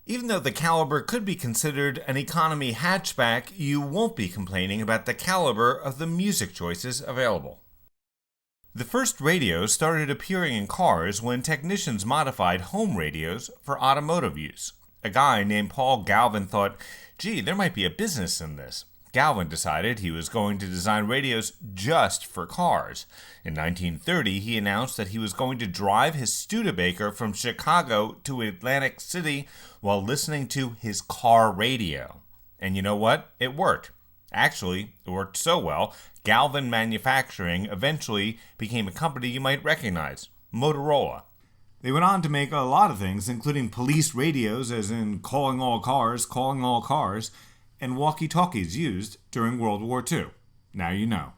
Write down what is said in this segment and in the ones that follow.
Even though the Caliber could be considered an economy hatchback, you won't be complaining about the caliber of the music choices available. The first radios started appearing in cars when technicians modified home radios for automotive use. A guy named Paul Galvin thought, gee, there might be a business in this. Galvin decided he was going to design radios just for cars. In 1930, he announced that he was going to drive his Studebaker from Chicago to Atlantic City while listening to his car radio. And you know what? It worked. Actually, it worked so well, Galvin Manufacturing eventually became a company you might recognize, Motorola. They went on to make a lot of things, including police radios, as in calling all cars, and walkie-talkies used during World War II. Now you know.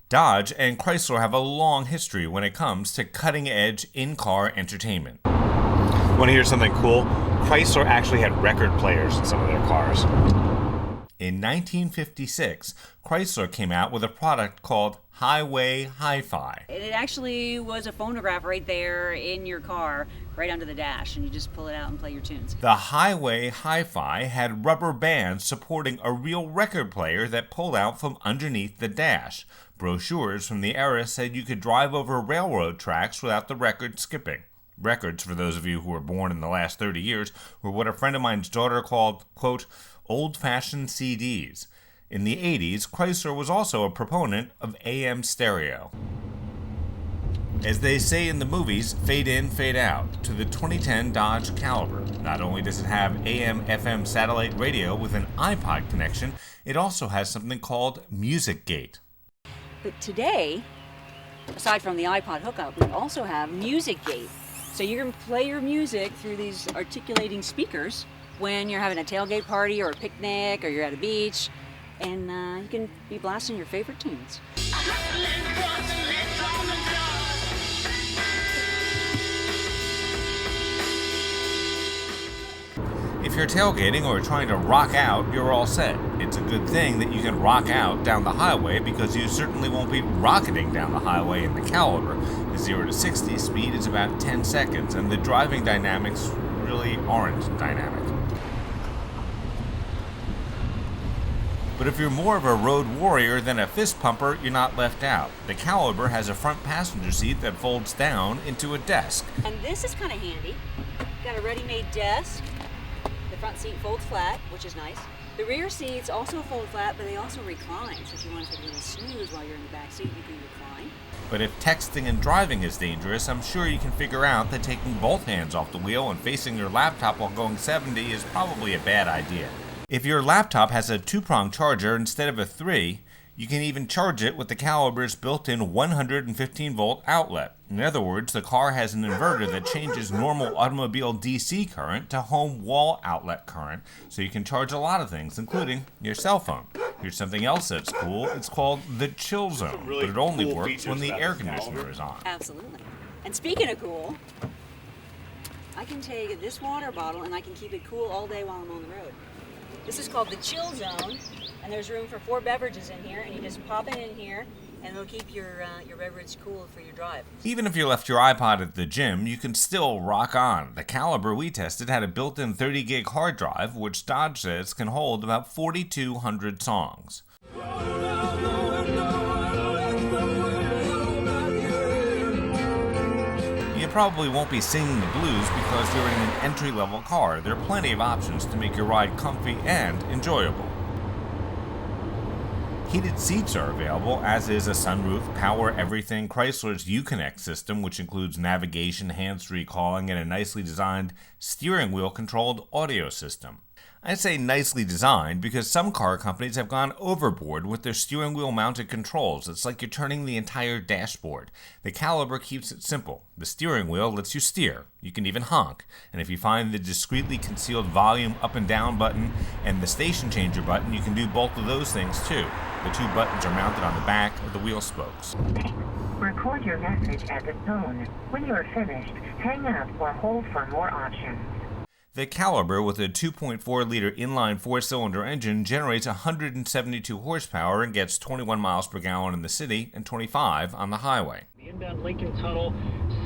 Dodge and Chrysler have a long history when it comes to cutting-edge in-car entertainment. Want to hear something cool? Chrysler actually had record players in some of their cars. In 1956, Chrysler came out with a product called Highway Hi-Fi. It actually was a phonograph right there in your car, right under the dash, and you just pull it out and play your tunes. The Highway Hi-Fi had rubber bands supporting a real record player that pulled out from underneath the dash. Brochures from the era said you could drive over railroad tracks without the record skipping. Records, for those of you who were born in the last 30 years, were what a friend of mine's daughter called, quote, old-fashioned CDs. In the 80s, Chrysler was also a proponent of AM stereo. As they say in the movies, fade in, fade out, to the 2010 Dodge Caliber. Not only does it have AM/FM satellite radio with an iPod connection, it also has something called Music Gate. But today, aside from the iPod hookup, we also have Music Gate. So you can play your music through these articulating speakers when you're having a tailgate party or a picnic or you're at a beach, and you can be blasting your favorite tunes. If you're tailgating or trying to rock out, you're all set. It's a good thing that you can rock out down the highway because you certainly won't be rocketing down the highway in the Caliber. The 0 to 60 speed is about 10 seconds, and the driving dynamics really aren't dynamic. But if you're more of a road warrior than a fist pumper, you're not left out. The Caliber has a front passenger seat that folds down into a desk. And this is kind of handy. Got a ready-made desk. The front seat folds flat, which is nice. The rear seats also fold flat, but they also recline. So if you want to take a little snooze while you're in the back seat, you can recline. But if texting and driving is dangerous, I'm sure you can figure out that taking both hands off the wheel and facing your laptop while going 70 is probably a bad idea. If your laptop has a 2-prong charger instead of a 3, you can even charge it with the Caliber's built-in 115-volt outlet. In other words, the car has an inverter that changes normal automobile DC current to home wall outlet current, so you can charge a lot of things, including your cell phone. Here's something else that's cool. It's called the chill zone, but it only works when the air conditioner is on. Absolutely. And speaking of cool, I can take this water bottle and I can keep it cool all day while I'm on the road. This is called the chill zone, and there's room for 4 beverages in here, and you just pop it in here, and it'll keep your beverage cool for your drive. Even if you left your iPod at the gym, you can still rock on. The Caliber we tested had a built-in 30-gig hard drive, which Dodge says can hold about 4,200 songs. You probably won't be singing the blues because you're in an entry-level car. There are plenty of options to make your ride comfy and enjoyable. Heated seats are available, as is a sunroof, power everything, Chrysler's Uconnect system, which includes navigation, hands-free calling, and a nicely designed steering wheel-controlled audio system. I say nicely designed because some car companies have gone overboard with their steering wheel mounted controls. It's like you're turning the entire dashboard. The Caliber keeps it simple. The steering wheel lets you steer. You can even honk. And if you find the discreetly concealed volume up and down button and the station changer button, you can do both of those things too. The 2 buttons are mounted on the back of the wheel spokes. Record your message at the tone. When you are finished, hang up or hold for more options. The Caliber, with a 2.4-liter inline 4-cylinder engine, generates 172 horsepower and gets 21 miles per gallon in the city and 25 on the highway. The inbound Lincoln tunnel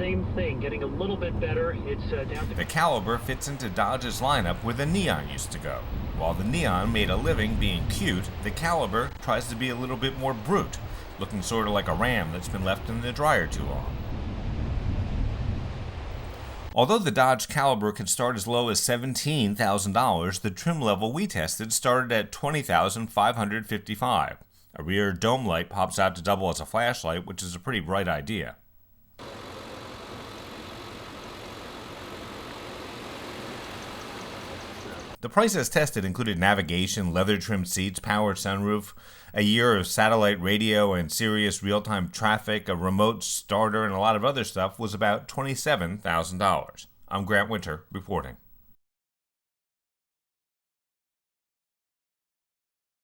same thing, getting a little bit better. It's down to... The Caliber fits into Dodge's lineup where the Neon used to go. While the Neon made a living being cute, the Caliber tries to be a little bit more brute, looking sort of like a ram that's been left in the dryer too long. Although the Dodge Caliber could start as low as $17,000, the trim level we tested started at $20,555. A rear dome light pops out to double as a flashlight, which is a pretty bright idea. The prices tested included navigation, leather-trimmed seats, powered sunroof, a year of satellite radio and Sirius real-time traffic, a remote starter, and a lot of other stuff was about $27,000. I'm Grant Winter, reporting.